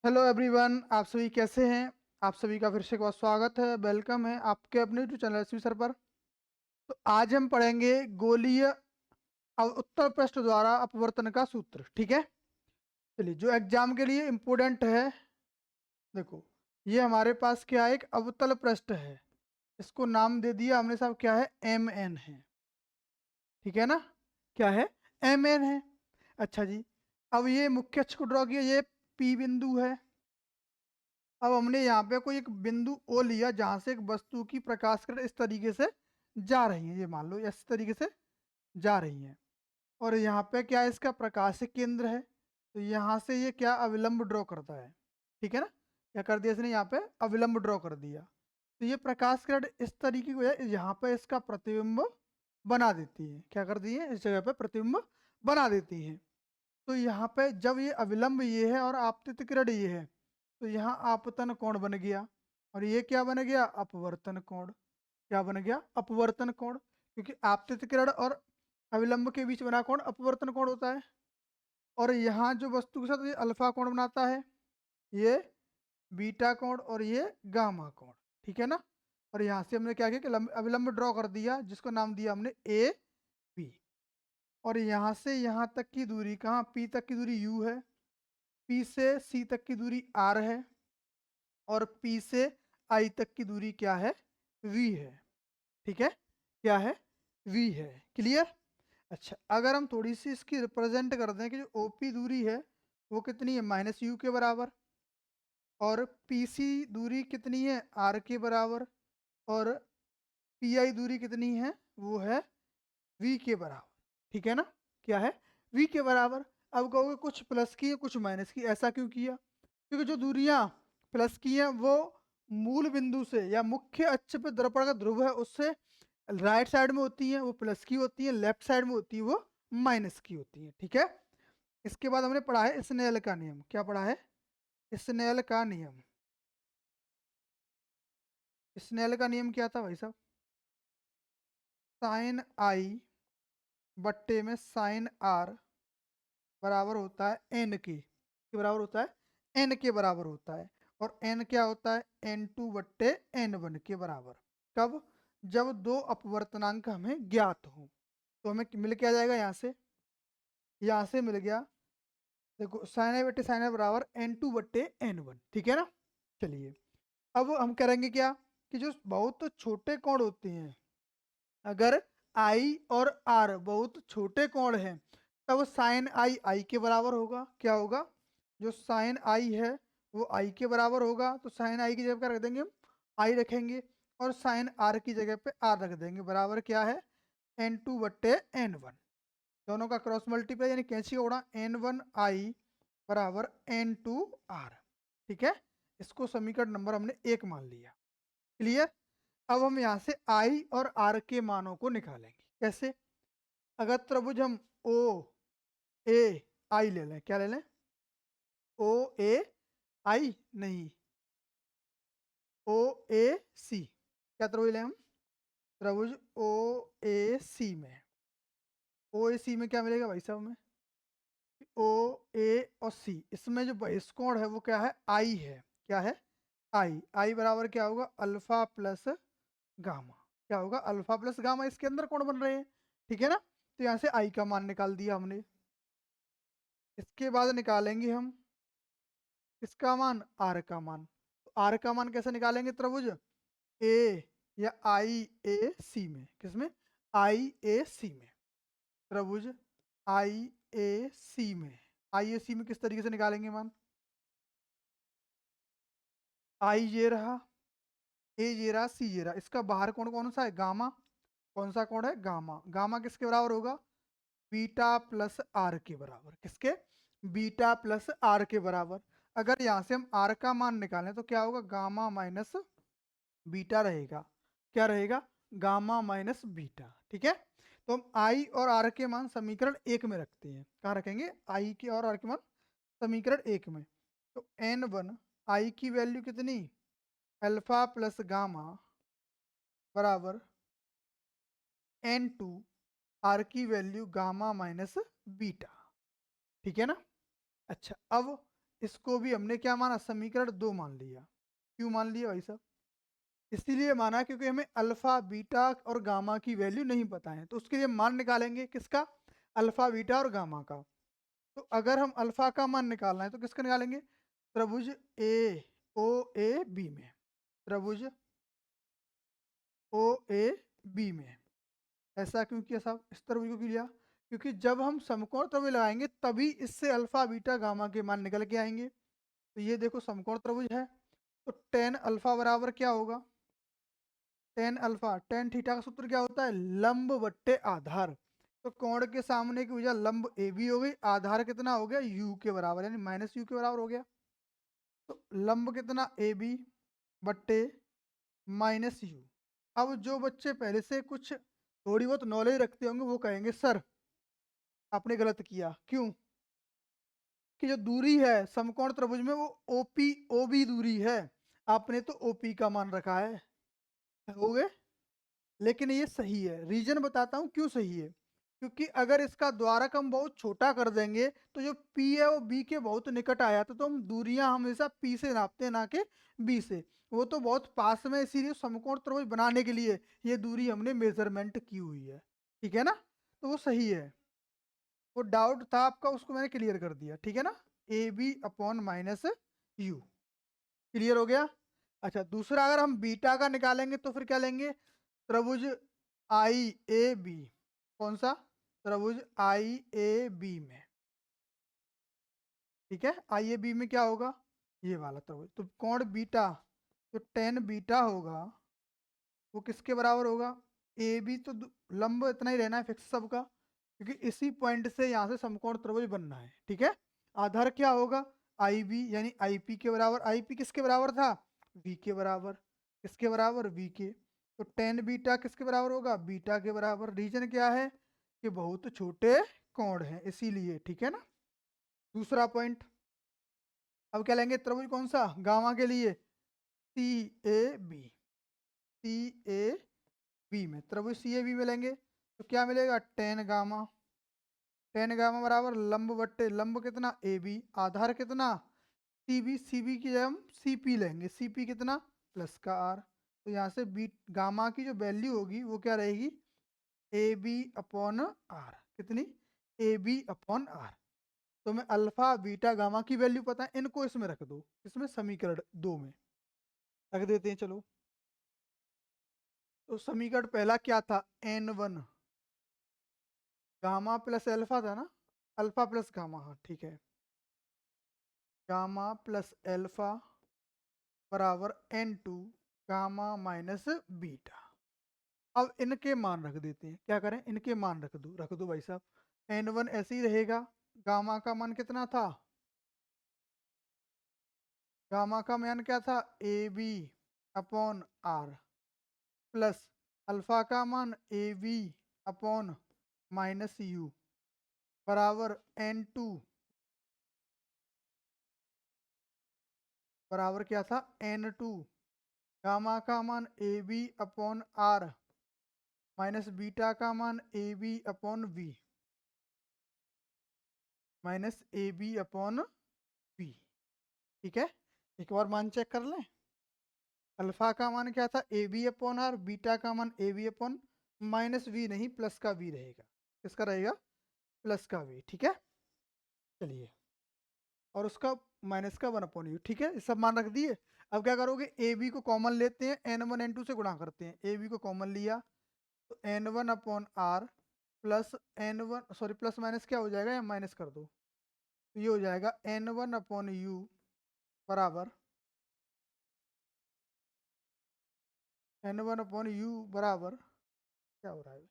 Hello everyone, आप सभी कैसे हैं। आप सभी का फिर से एक बार स्वागत है, वेलकम है आपके अपने यूट्यूब चैनल एसवी सर पर। तो आज हम पढ़ेंगे गोलीय उत्तर प्रश्न द्वारा अपवर्तन का सूत्र। ठीक है, चलिए जो एग्जाम के लिए इम्पोर्टेंट है। देखो, ये हमारे पास क्या है, एक अवतल पृष्ठ है। इसको नाम दे दिया हमने साहब, क्या है, एम एन है। ठीक है ना, क्या है, एम एन है। अच्छा जी, अब ये मुख्य अक्ष को ड्रॉ किया, ये पी बिंदु है। अब हमने यहाँ पे कोई एक बिंदु ओ लिया जहां से एक वस्तु की प्रकाश किरण इस तरीके से जा रही है, ये मान लो इस तरीके से जा रही है। और यहाँ पे क्या है, इसका प्रकाशिक केंद्र है। तो यहाँ से ये क्या अविलंब ड्रॉ करता है। ठीक है ना, क्या कर दिया इसने, यहाँ पे अविलंब ड्रॉ कर दिया। तो ये प्रकाश किरण इस तरीके को यहाँ पे इसका प्रतिबिंब बना देती है। क्या कर दी है, इस जगह पे प्रतिबिंब बना देती है। तो यहाँ पे जब ये अविलंब ये है और आपतित किरण ये है, तो यहाँ आपतन कोण बन गया। और ये क्या बन गया, अपवर्तन कोण। क्या बन गया, अपवर्तन कोण। क्योंकि आपतित किरण और अविलंब के बीच बना कोण अपवर्तन कोण होता है। और यहाँ जो वस्तु के साथ ये अल्फा कोण बनाता है, ये बीटा कोण और ये गामा कोण। ठीक है ना। और यहाँ से हमने क्या किया कि अविलंब ड्रॉ कर दिया, जिसको नाम दिया हमने ए बी। और यहाँ से यहाँ तक की दूरी, कहाँ, पी तक की दूरी यू है, पी से सी तक की दूरी आर है, और पी से आई तक की दूरी क्या है, वी है। ठीक है, क्या है, वी है। क्लियर। अच्छा, अगर हम थोड़ी सी इसकी रिप्रेजेंट कर दें कि जो ओपी दूरी है वो कितनी है, माइनस यू के बराबर। और पीसी दूरी कितनी है, आर के बराबर। और पीआई दूरी कितनी है, वो है वी के बराबर। ठीक है ना, क्या है, वी के बराबर। अब कहोगे कुछ प्लस की है कुछ माइनस की, ऐसा क्यों किया। क्योंकि जो दूरियां प्लस की हैं वो मूल बिंदु से या मुख्य अक्ष पे दर्पण का ध्रुव है उससे राइट साइड में होती हैं, वो प्लस की होती है। लेफ्ट साइड में होती है, वो माइनस की होती है। ठीक है। इसके बाद हमने पढ़ा है स्नेल का नियम। क्या पढ़ा है, स्नेल का नियम। स्नेल का नियम क्या था भाई साहब, साइन आई बट्टे में साइन आर बराबर होता है एन के बराबर होता है, एन के बराबर होता है। और एन क्या होता है, एन टू बट्टे एन वन के बराबर। कब, जब दो अपवर्तनांक हमें ज्ञात हो। तो हमें मिल के आ जाएगा, यहाँ से मिल गया। देखो, साइन आई बट्टे साइन आई बराबर एन टू बट्टे एन वन। ठीक है ना। चलिए, अब हम करेंगे क्या, कि जो बहुत छोटे कोण होते हैं, अगर आई और आर बहुत छोटे कोण हैं, तब साइन आई आई के बराबर होगा। क्या होगा, जो साइन आई है वो आई के बराबर होगा। तो साइन आई की जगह क्या रख देंगे हम, आई रखेंगे। और साइन आर की जगह पे आर रख देंगे। बराबर क्या है, एन टू बट्टे एन वन। दोनों का क्रॉस मल्टीप्लाई यानी कैंची का उड़ा, एन वन आई बराबर एन टू आर। ठीक है, इसको समीकरण नंबर हमने एक मान लिया। क्लियर। अब हम यहाँ से आई और आर के मानों को निकालेंगे। कैसे, अगर त्रिभुज हम ओ ए आई ले लें, क्या ले लें, ओ ए आई नहीं, ओ ए सी। क्या त्रिभुज लें हम, त्रिभुज ओ ए सी में। ओ ए सी में क्या मिलेगा भाई साहब हमें, ओ ए और सी, इसमें जो बहिष्कोण है वो क्या है, आई है। क्या है, आई। आई बराबर क्या होगा, अल्फा प्लस गामा। क्या होगा, अल्फा प्लस गामा। इसके अंदर कौन बन रहे हैं। ठीक है ना। तो यहाँ से आई का मान निकाल दिया हमने। इसके बाद निकालेंगे हम इसका मान, आर का मान। तो आर का मान कैसे निकालेंगे, त्रिभुज ए या आई ए सी में। किसमें, आई ए सी में। त्रिभुज आई ए सी में, आई ए सी में किस तरीके से निकालेंगे मान, आई ये रहा, ए ये रहा, सी ये रहा। इसका बाहर कोण कौन सा है, गामा। कौन सा कोण है, गामा। गामा किसके बराबर होगा, बीटा प्लस आर के बराबर। किसके, बीटा प्लस आर के बराबर। अगर यहाँ से हम आर का मान निकालें तो क्या होगा, गामा माइनस बीटा रहेगा। क्या रहेगा, गामा माइनस बीटा। ठीक है। तो हम आई और आर के मान समीकरण एक में रखते हैं। कहाँ रखेंगे, आई के और आर के मान समीकरण एक में। तो एन वन आई की वैल्यू कितनी, अल्फा प्लस गामा बराबर एन टू आर की वैल्यू गामा माइनस बीटा। ठीक है ना। अच्छा, अब इसको भी हमने क्या माना, समीकरण 2 मान लिया। क्यों मान लिया भाई साहब? इसीलिए माना क्योंकि हमें अल्फा बीटा और गामा की वैल्यू नहीं पता है, तो उसके लिए मान निकालेंगे किसका, अल्फा बीटा और गामा का। तो अगर हम अल्फा का मान निकालना है तो किसका निकालेंगे, त्रिभुज ए ओ ए बी में, त्रिभुज ओ ए बी में। ऐसा क्यों किया साहब, इस त्रिभुज को क्यों लिया, क्योंकि जब हम समकोण त्रिभुज लगाएंगे तभी इससे अल्फा बीटा गामा के मान निकल के आएंगे। तो ये देखो समकोण त्रिभुज है, तो टेन अल्फा बराबर क्या होगा, टेन अल्फा, टेन थीटा का सूत्र क्या होता है, लंब बट्टे आधार। तो कोण के सामने की भुजा लंब ए बी हो गई, आधार कितना हो गया, यू के बराबर, यानी माइनस यू के बराबर हो गया। तो लंब कितना, ए बी बट्टे माइनस यू। अब जो बच्चे पहले से कुछ थोड़ी बहुत नॉलेज रखते होंगे वो कहेंगे सर आपने गलत किया। क्यों, कि जो दूरी है समकोण त्रिभुज में वो ओपी ओ बी दूरी है, आपने तो ओपी का मान रखा है, हो गए। लेकिन ये सही है, रीजन बताता हूँ क्यों सही है। क्योंकि अगर इसका द्वारक हम बहुत छोटा कर देंगे तो जो P है वो B के बहुत निकट आया, तो हम दूरियां हमेशा P से नापते हैं ना कि B से। वो तो बहुत पास में, इसीलिए समकोण त्रिभुज बनाने के लिए ये दूरी हमने मेजरमेंट की हुई है, ठीक है ना। तो वो सही है, वो डाउट था आपका उसको मैंने क्लियर कर दिया, ठीक है ना। A B upon minus U, clear हो गया। अच्छा दूसरा, अगर हम बीटा का निकालेंगे तो फिर क्या लेंगे, त्रिभुज आई ए बी, कौन सा, त्रिभुज आई ए बी में, ठीक है। आई ए बी में क्या होगा, ये वाला त्रिभुज। तो कोण बीटा, तो टेन बीटा होगा वो किसके बराबर होगा, ए बी, तो लंब इतना ही रहना है फिक्स सबका, क्योंकि इसी पॉइंट से यहाँ से समकोण त्रिभुज बनना है, ठीक है। आधार क्या होगा, आई बी, यानी आई पी के बराबर। आई पी किसके बराबर था, वी के बराबर, किसके बराबर, वी के। तो टेन बीटा किसके बराबर होगा, बीटा के बराबर। रीजन क्या है, कि बहुत छोटे कोण हैं इसीलिए, ठीक है ना। दूसरा पॉइंट, अब क्या लेंगे, त्रिभुज कौन सा, गामा के लिए सी A B, C A B में, त्रिभुज सी ए बी में लेंगे तो क्या मिलेगा, टेन गामा, टेन गामा बराबर लंब बट्टे लंब कितना, ए बी, आधार कितना, सी बी, सी बी की जगह हम सी पी लेंगे, सी पी कितना, प्लस का आर। तो यहाँ से बी गामा की जो वैल्यू होगी वो क्या रहेगी, ए बी अपॉन आर, कितनी, ए बी अपॉन आर। तो मैं अल्फा बीटा गामा की वैल्यू पता है, इनको इसमें रख दो, इसमें समीकरण 2 में रख देते हैं, चलो। तो समीकरण पहला क्या था, N one gamma plus alpha था ना, अल्फा प्लस गामा, हाँ ठीक है, गामा प्लस अल्फा बराबर N two gamma minus beta. अब इनके मान रख देते हैं, क्या करें, इनके मान रख दो भाई साहब। एन वन ऐसे ही रहेगा, गामा का मान कितना था, गामा का मान क्या था, A B upon R, plus alpha का मान A B upon minus U बराबर एन टू, बराबर क्या था, एन टू गामा का मान A B upon R minus beta का मान A B upon V minus A B upon V, ठीक है। एक बार मान चेक कर लें, अल्फा का मान क्या था, A B upon R, beta का मान A B upon minus V नहीं प्लस का वी रहेगा, किसका रहेगा, प्लस का वी, ठीक है। चलिए, और उसका माइनस का वन अपॉन यू, ठीक है, ये सब मान रख दिए। अब क्या करोगे, ए बी को कॉमन लेते हैं, एन वन एन टू से गुणा करते हैं, ए बी को कॉमन लिया तो N one upon R plus N one, sorry plus minus क्या हो जाएगा, या माइनस कर दो, तो ये हो जाएगा एन वन अपॉन यू बराबर, एन वन अपॉन यू बराबर क्या हो रहा है,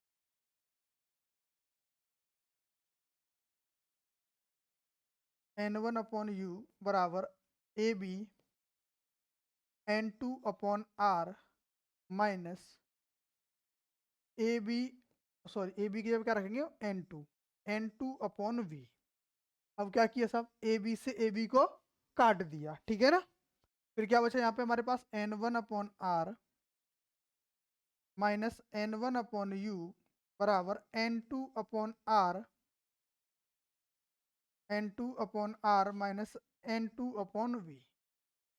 एन वन अपॉन यू बराबर A B N two upon R minus A B, sorry A B की जगह क्या रखेंगे, एन टू अपॉन वी। अब क्या किया साहब, ए बी से ए बी को काट दिया, ठीक है ना। फिर क्या बचा यहाँ पे हमारे पास, n one upon R minus n one upon you बराबर N two upon R N2/R minus N2/V।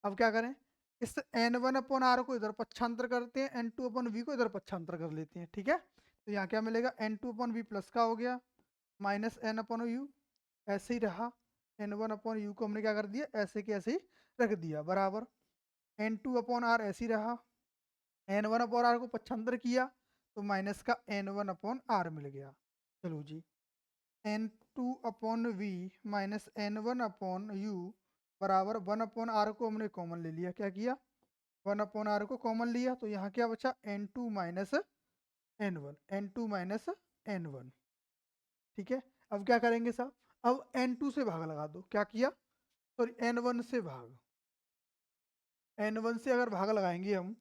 अब क्या करें, इस N1/R को इधर पक्षांतर करते हैं, N2/V को इधर पक्षांतर कर लेते हैं, ठीक है। तो यहाँ क्या मिलेगा, N2/V प्लस का हो गया माइनस N/U, ऐसे ही रहा। N1/U को हमने क्या कर दिया, ऐसे के ऐसे ही रख दिया, बराबर N2/R ऐसे ही रहा। N1/R को पक्षांतर किया तो माइनस का N1/R मिल गया। चलो जी, N2/V माइनस N1/U बराबर 1/R को हमने कॉमन ले लिया। क्या किया, 1/R को कॉमन लिया तो यहाँ क्या बचा, N2 minus N1, N2 minus N1, ठीक है। अब क्या करेंगे साहब, अब N2 से भाग लगा दो। क्या किया, सॉरी N1 से भाग, N1 से अगर भाग लगाएंगे हम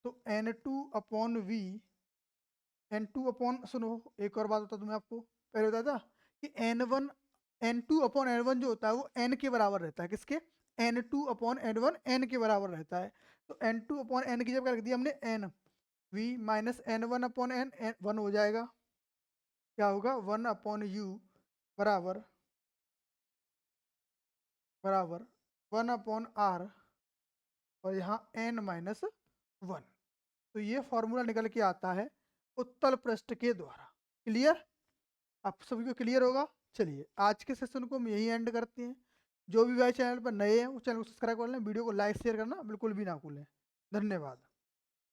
तो N2/V, सुनो एक और बात बता दूं मैं आपको, पहले बताया था कि N2/N1 जो होता है वो N के बराबर रहता है। किसके, N2/N1 N के बराबर रहता है। तो N2/N की जगह क्या रख दिया हमने, N, V माइनस N1/N 1 हो जाएगा। क्या होगा, 1/U बराबर 1/R और यहाँ N माइनस 1। तो ये फॉर्मूला निकल के आता है उत्तल पृष्ठ के द्वारा। क्लियर, आप सभी को क्लियर होगा। चलिए आज के सेशन को हम यही एंड करते हैं। जो भी भाई चैनल पर नए हैं वो चैनल को सब्सक्राइब कर लें, वीडियो को लाइक शेयर करना बिल्कुल भी ना भूलें। धन्यवाद।